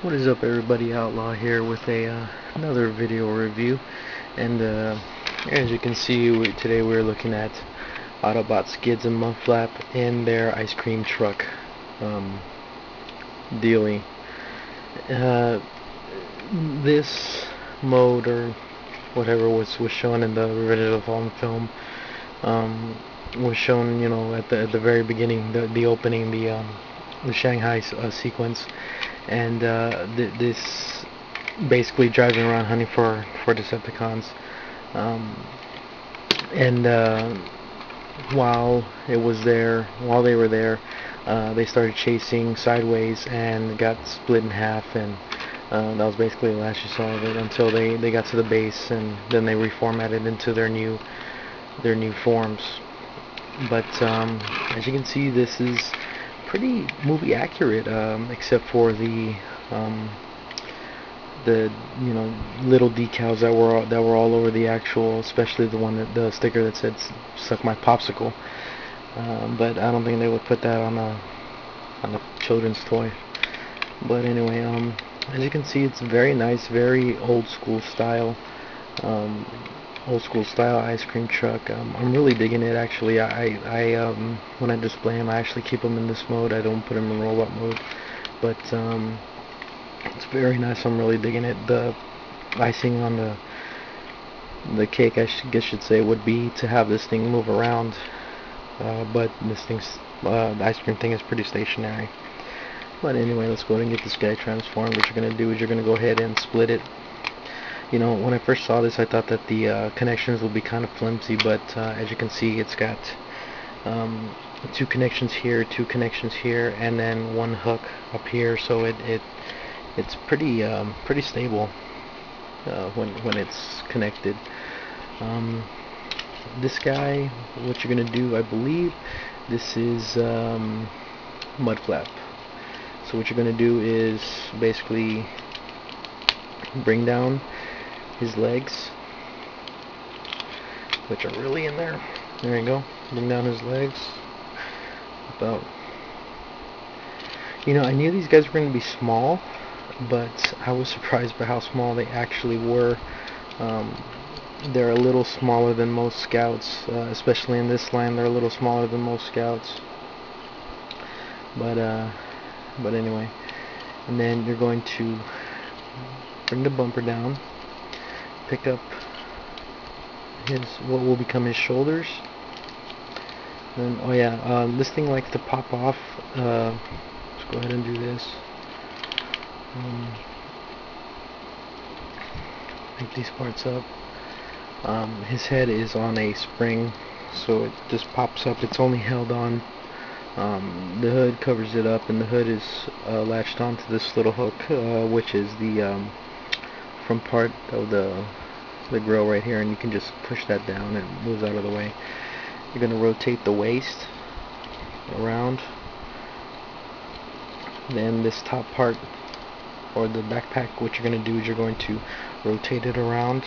What is up, everybody? Outlaw here with another video review, and as you can see, today we're looking at Autobot Skids and Mudflap in their ice cream truck dealy. This mode, or whatever was shown in the original film, was shown, at the very beginning, the opening, the Shanghai sequence, and this basically driving around hunting for Decepticons, and while they were there, they started chasing sideways and got split in half, and that was basically the last you saw of it until they got to the base, and then they reformatted into their new forms. But as you can see, this is pretty movie accurate, except for the little decals that were all over the actual, especially the sticker that said "Suck my popsicle." But I don't think they would put that on a children's toy. But anyway, as you can see, it's very nice, very old school style. Ice cream truck. I'm really digging it, actually. When I display them, I actually keep them in this mode. I don't put them in robot mode, but it's very nice. I'm really digging it. The icing on the cake, I should say, would be to have this thing move around, but the ice cream thing is pretty stationary. But anyway, let's go ahead and get this guy transformed. What you're going to do is you're going to go ahead and split it. When I first saw this, I thought that the connections would be kind of flimsy, but as you can see, it's got two connections here, and then one hook up here, so it's pretty stable when it's connected. This guy, what you're gonna do, I believe, this is Mudflap. So what you're gonna do is basically bring down his legs, which are really in there. There you go. Bring down his legs. About. I knew these guys were going to be small, but I was surprised by how small they actually were. They're a little smaller than most scouts, especially in this line. They're a little smaller than most scouts. But anyway, and then you're going to bring the bumper down. Pick up what will become his shoulders. And this thing likes to pop off. Let's go ahead and do this. Pick these parts up. His head is on a spring, so it just pops up. It's only held on. The hood covers it up, and the hood is latched onto this little hook, which is the front part of the grill right here, and you can just push that down and it moves out of the way. You're going to rotate the waist around, then this top part, or the backpack, what you're going to do is you're going to rotate it around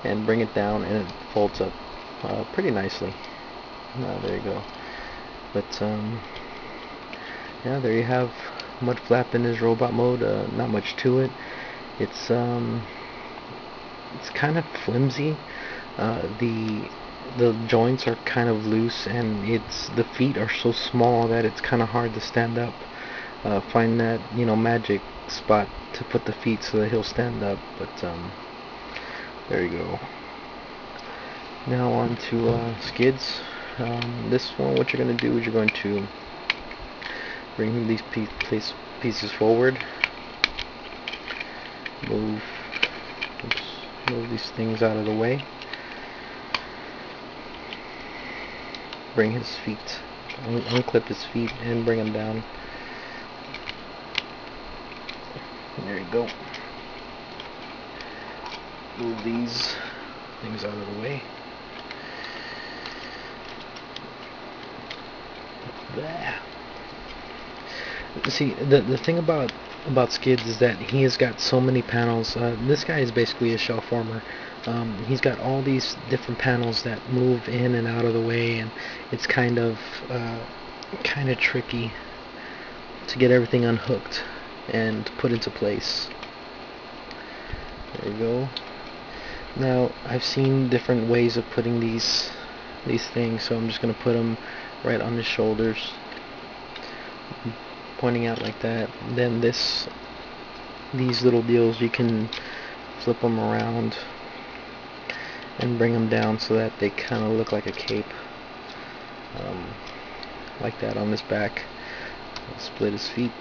and bring it down, and it folds up pretty nicely. There you go. But yeah, there you have Mudflap in his robot mode. Not much to it. It's kind of flimsy. The joints are kind of loose, and the feet are so small that it's kind of hard to stand up. Find that magic spot to put the feet so that he'll stand up. But there you go. Now on to Skids. This one, what you're going to do is you're going to bring these pieces forward. Move these things out of the way. Bring his feet, unclip his feet, and bring them down. There you go. Move these things out of the way. There. See, the thing about Skids is that he has got so many panels. This guy is basically a shell former. He's got all these different panels that move in and out of the way, and it's kind of tricky to get everything unhooked. and put into place. There you go. Now I've seen different ways of putting these things, so I'm just gonna put them right on the shoulders, pointing out like that. Then these little deals, you can flip them around and bring them down so that they kind of look like a cape, like that on his back. I'll split his feet.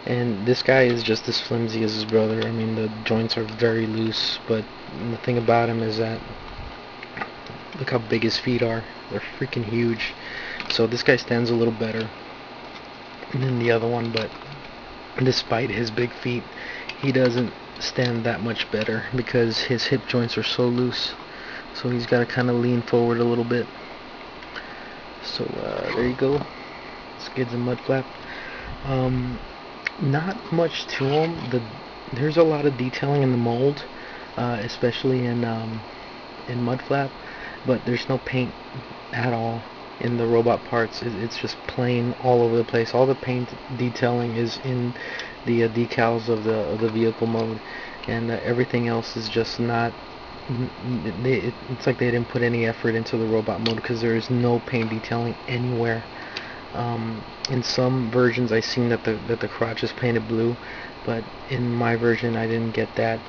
And this guy is just as flimsy as his brother. I mean, the joints are very loose, but the thing about him is that look how big his feet are. They're freaking huge. So this guy stands a little better than the other one, but despite his big feet, he doesn't stand that much better because his hip joints are so loose. So he's got to kind of lean forward a little bit. So there you go, Skids and Mudflap. Not much to them. There's a lot of detailing in the mold, especially in Mudflap, but there's no paint at all in the robot parts. It's just plain all over the place. All the paint detailing is in the decals of the vehicle mode, and everything else is just not. It's like they didn't put any effort into the robot mode because there is no paint detailing anywhere. In some versions I've seen that the crotch is painted blue, but in my version I didn't get that.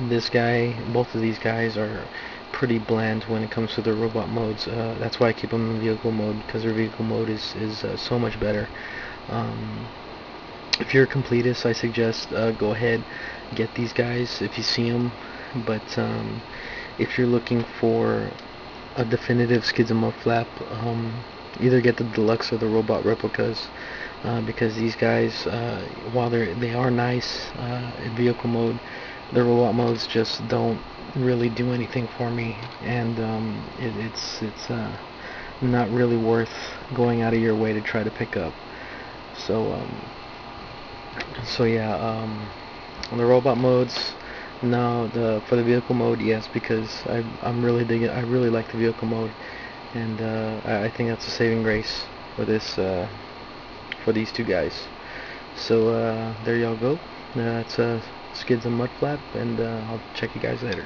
This guy, both of these guys are pretty bland when it comes to their robot modes. That's why I keep them in vehicle mode, because their vehicle mode is so much better. If you're a completist, I suggest go ahead, get these guys if you see them. But if you're looking for a definitive Skids and Mudflap, either get the deluxe or the robot replicas, because these guys, while they are nice in vehicle mode, the robot modes just don't really do anything for me, and it's not really worth going out of your way to try to pick up. So yeah, on the robot modes, no. For the vehicle mode, yes, because I'm really digging. I really like the vehicle mode, and I think that's a saving grace for this for these two guys. So there y'all go. That's Skids and Mudflap, and I'll check you guys later.